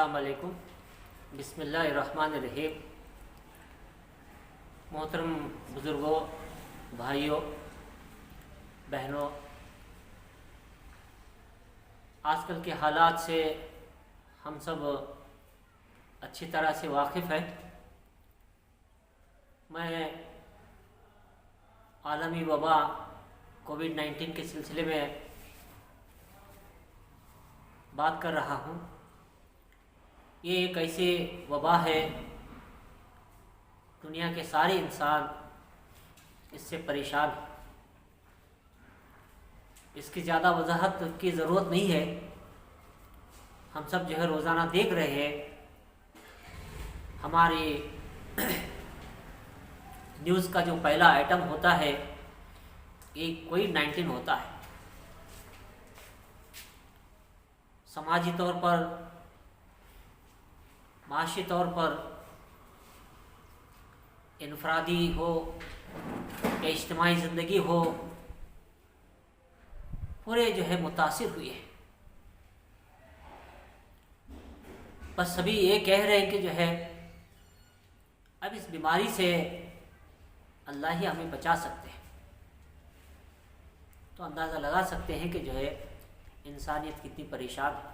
अस्सलाम वालेकुम। बिस्मिल्लाहिर्रहमानिर्रहीम। मोहतरम बुज़ुर्गों, भाइयों, बहनों, आजकल के हालात से हम सब अच्छी तरह से वाकिफ़ हैं। मैं आलमी वबा कोविड-19 के सिलसिले में बात कर रहा हूँ। ये एक ऐसी वबा है, दुनिया के सारे इंसान इससे परेशान हैं। इसकी ज़्यादा वजाहत की ज़रूरत नहीं है। हम सब जो है रोज़ाना देख रहे हैं, हमारे न्यूज़ का जो पहला आइटम होता है एक कोविड-19 होता है। समाजी तौर पर, माशी तौर पर, इनफरादी हो या इज्तिमाई ज़िंदगी हो, पूरे जो है मुतासिर हुए हैं। बस सभी ये कह रहे हैं कि जो है अब इस बीमारी से अल्लाह ही हमें बचा सकते हैं। तो अंदाज़ा लगा सकते हैं कि जो है इंसानियत कितनी परेशान है।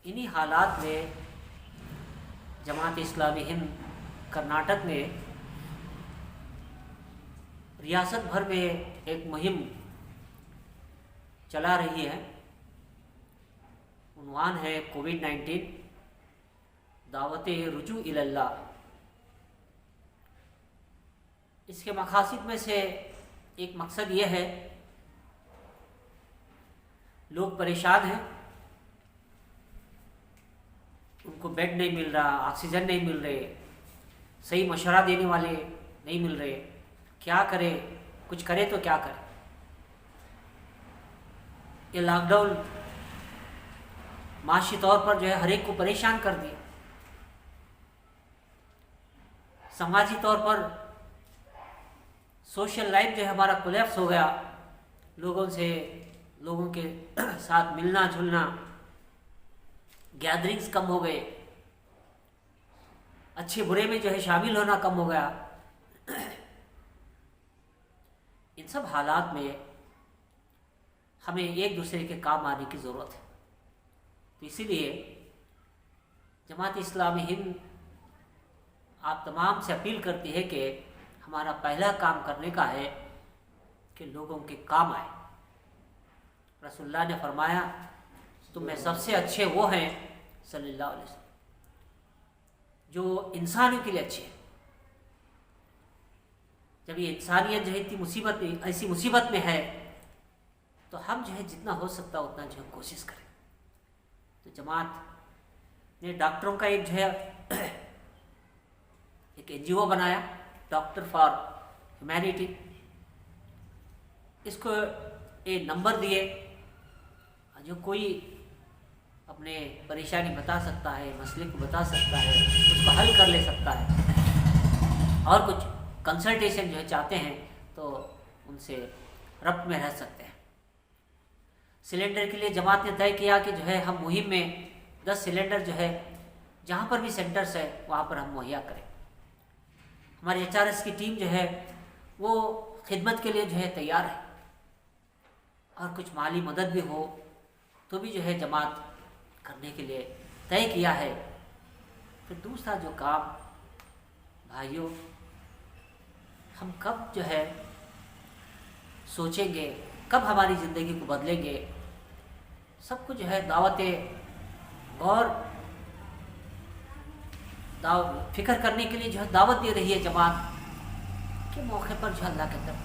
इन्हीं हालात में जमात इस्लामी हिंद कर्नाटक में रियासत भर में एक मुहिम चला रही है। उन्वान है कोविड-19 दावते रुजू इल्लाह। इसके मकासद में से एक मकसद ये है, लोग परेशान हैं, उनको बेड नहीं मिल रहा, ऑक्सीजन नहीं मिल रहे, सही मशवरा देने वाले नहीं मिल रहे, क्या करें, कुछ करें तो क्या करें। ये लॉकडाउन माशी तौर पर जो है हर एक को परेशान कर दिया। समाजी तौर पर सोशल लाइफ जो है हमारा कोलैप्स हो गया। लोगों के साथ मिलना जुलना, गैदरिंग्स कम हो गए, अच्छे बुरे में जो है शामिल होना कम हो गया। इन सब हालात में हमें एक दूसरे के काम आने की ज़रूरत है। तो इसीलिए जमात इस्लामी हिंद आप तमाम से अपील करती है कि हमारा पहला काम करने का है कि लोगों के काम आए। रसूलुल्लाह ने फरमाया, तुम में सबसे अच्छे वो हैं सल्लल्लाहु अलैहि वसल्लम जो इंसानों के लिए अच्छे हैं। जब ये इंसानियत जो है इतनी मुसीबत में, ऐसी मुसीबत में है, तो हम जो है जितना हो सकता है उतना जो है कोशिश करें। तो जमात ने डॉक्टरों का एक जो है एक NGO बनाया, डॉक्टर फॉर ह्यूमैनिटी। इसको एक नंबर दिए, जो कोई अपने परेशानी बता सकता है, मसले को बता सकता है, उसको हल कर ले सकता है, और कुछ कंसल्टेशन जो है चाहते हैं तो उनसे रब्त में रह सकते हैं। सिलेंडर के लिए जमात ने तय किया कि जो है हम मुहिम में 10 सिलेंडर जो है जहाँ पर भी सेंटर्स है वहाँ पर हम मुहैया करें। हमारी HRS की टीम जो है वो खिदमत के लिए जो है तैयार है, और कुछ माली मदद भी हो तो भी जो है जमात करने के लिए तय किया है। फिर दूसरा जो काम, भाइयों, हम कब जो है सोचेंगे, कब हमारी ज़िंदगी को बदलेंगे, सबको जो है और फिक्र करने के लिए जो है दावत दे रही है जमात के मौके पर जो अल्लाह के तरफ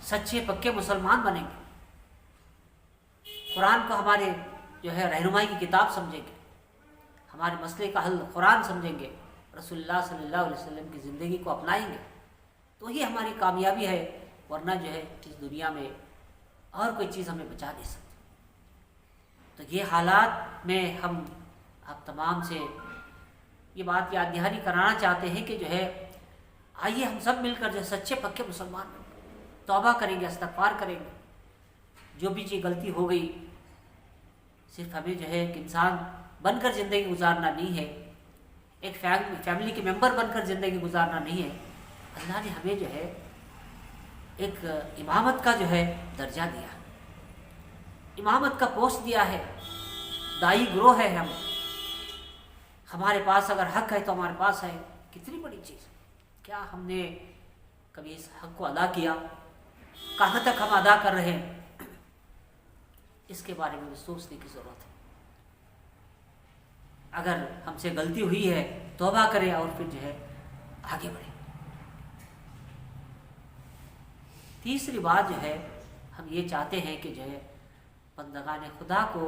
सच्चे पक्के मुसलमान बनेंगे, कुरान को हमारे जो है रहनुमाई की किताब समझेंगे, हमारे मसले का हल कुरान समझेंगे, रसूलुल्लाह सल्लल्लाहु अलैहि वसल्लम की ज़िंदगी को अपनाएंगे, तो ही हमारी कामयाबी है। वरना जो है इस दुनिया में और कोई चीज़ हमें बचा नहीं सकती। तो ये हालात में हम आप तमाम से ये बात याद दहानी कराना चाहते हैं कि जो है आइए हम सब मिलकर जो सच्चे पक्के मुसलमान तौबा करेंगे, इस्तग़फ़ार करेंगे, जो भी चीज़ गलती हो गई सिर्फ हमें जो है एक इंसान बनकर ज़िंदगी गुजारना नहीं है, एक फैमिली के मेंबर बनकर ज़िंदगी गुजारना नहीं है। अल्लाह ने हमें जो है एक इमामत का जो है दर्जा दिया, इमामत का पोस्ट दिया है, दाई ग्रोह है हम। हमारे पास अगर हक है तो हमारे पास है, कितनी बड़ी चीज़। क्या हमने कभी इस हक को अदा किया? कहाँ तक हम अदा कर रहे हैं, इसके बारे में भी सोचने की ज़रूरत है। अगर हमसे गलती हुई है तौबा करें और फिर जो है आगे बढ़े। तीसरी बात जो है, हम ये चाहते हैं कि जो है बंदगान खुदा को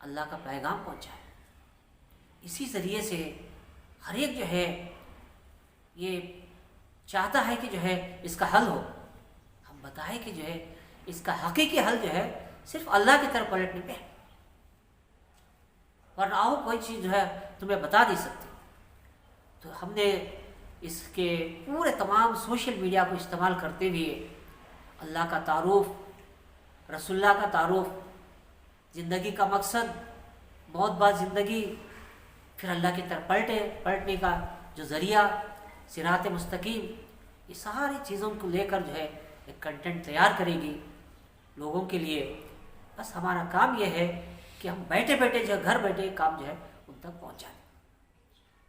अल्लाह का पैगाम पहुँचाए। इसी ज़रिए से हर एक जो है ये चाहता है कि जो है इसका हल हो। हम बताएं कि जो है इसका हकीकी हल जो है सिर्फ अल्लाह की तरफ पलटने पे है, वरना आओ कोई चीज़ जो है तुम्हें बता नहीं सकती। तो हमने इसके पूरे तमाम सोशल मीडिया को इस्तेमाल करते हुए अल्लाह का तारुफ, रसूलुल्लाह का तारुफ, ज़िंदगी का मकसद, मौत बाद ज़िंदगी, फिर अल्लाह की तरफ पलटने का जो ज़रिया, सिरात मुस्तकीम, ये सारी चीज़ों को लेकर जो है एक कंटेंट तैयार करेगी लोगों के लिए। बस हमारा काम यह है कि हम बैठे बैठे जो घर बैठे काम जो है उन तक पहुँचा दें।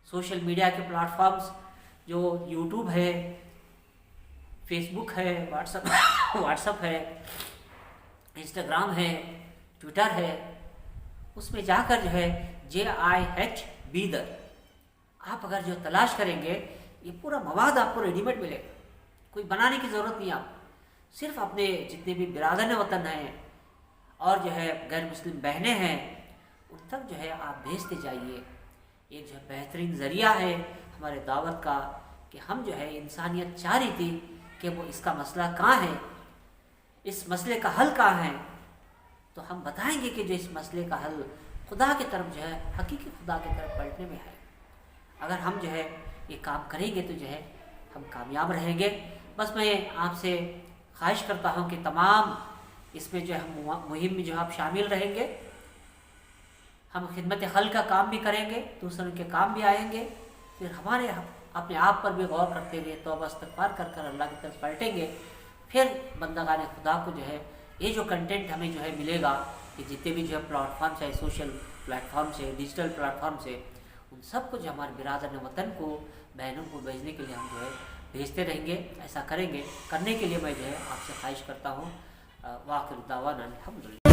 सोशल मीडिया के प्लेटफॉर्म्स जो यूट्यूब है, फेसबुक है, व्हाट्सअप है, इंस्टाग्राम है, ट्विटर है, उसमें जाकर जो है JIH बीदर आप अगर जो तलाश करेंगे ये पूरा मवाद आपको रेडीमेड मिलेगा, कोई बनाने की ज़रूरत नहीं। आप सिर्फ अपने जितने भी बिरादर वतन हैं और जो है गैर मुस्लिम बहनें हैं उन तक जो है आप भेजते जाइए। एक जो है बेहतरीन ज़रिया है हमारे दावत का कि हम जो है इंसानियत चाह रही थी कि वो इसका मसला कहाँ है, इस मसले का हल कहाँ है, तो हम बताएंगे कि जो इस मसले का हल खुदा की तरफ जो है हकीकी खुदा की तरफ पलटने में है। अगर हम जो है ये काम करेंगे तो जो है हम कामयाब रहेंगे। बस मैं आपसे ख्वाहिश करता हूँ कि तमाम इसमें जो है मुहिम में जो आप शामिल रहेंगे। हम खिदमत खल का काम भी करेंगे, दूसरों के काम भी आएंगे, फिर हमारे अपने आप पर भी गौर करते हुए तौबा इस्तग़फ़ार कर कर अल्लाह की तरफ पलटेंगे। फिर बंदगान खुदा को जो है ये जो कंटेंट हमें जो है मिलेगा कि जितने भी जो है प्लेटफॉर्म्स है, सोशल प्लेटफॉर्म्स है, डिजिटल प्लेटफॉर्म्स है, उन सब को जो हमारे बिरादर वतन को, बहनों को भेजने के लिए हम जो है भेजते रहेंगे। ऐसा करेंगे, करने के लिए मैं जो है आपसे ख्वाहिश करता हूँ। वाक़िर दावाना अल्हम्दुलिल्लाह।